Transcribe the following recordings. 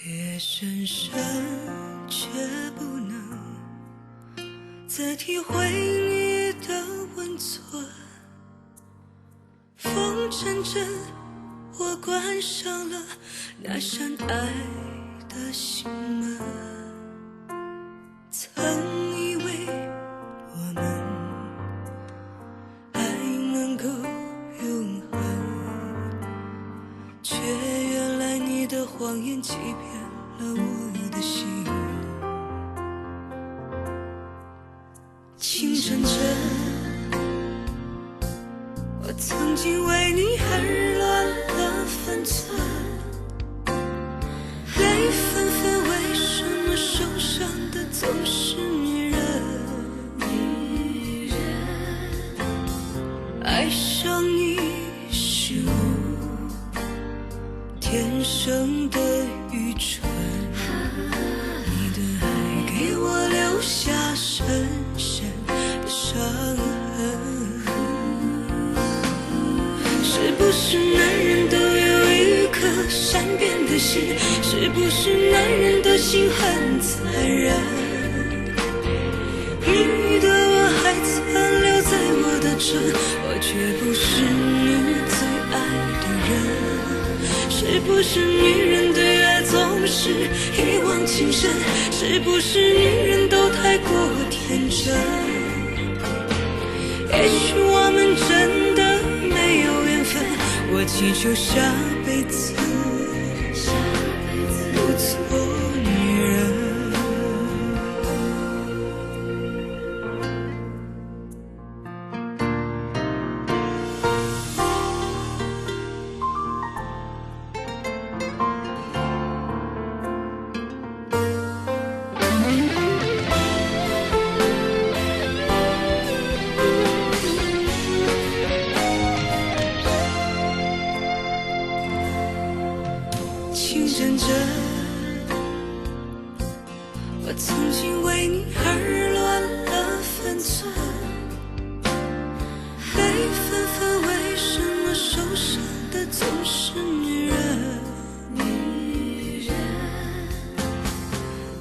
夜深深却不能再体会你的温存，风阵阵，我关上了那扇爱的心门。曾以为我们爱能够永恒，却原来你的谎言欺骗了我的心。情阵阵，我曾经为你而乱了分寸，泪纷纷，为什么受伤的总是女人？爱上你是我天生的愚蠢，你的爱给我留下深深的伤痕。是不是男人都有一颗善变的心？是不是男人的心很残忍？你的我还残留在我的唇，我却不是你最爱的人。是不是女人对爱总是一往情深？是不是女人都太过天真？也许我们真的没有缘分，我祈求下辈子不做女人。情阵阵，我曾经为你而乱了分寸，泪纷纷，为什么受伤的总是女人？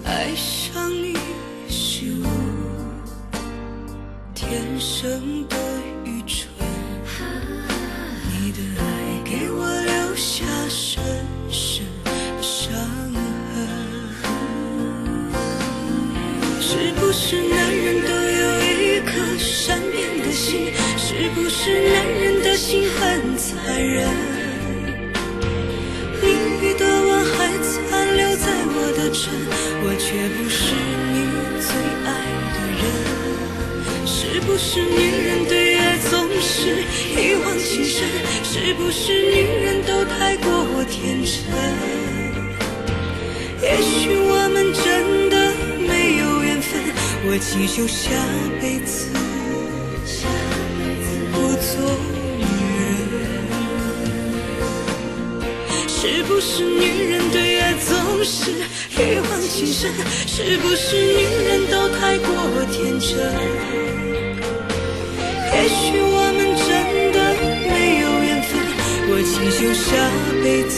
爱上你是我天生的愚蠢，你的爱给我留下深深的伤痕。是不是男人都有一颗善变的心？是不是男人的心很残忍？你的吻还残留在我的唇，我却不是你最爱的人。是不是女人对爱总是一往情深？是不是女人都太过天真？也许我们真的没有缘分，我祈求下辈子不做女人。是不是女人对爱总是一往情深？是不是女人都太过天真？也许我们真的没有缘分，我祈求下辈子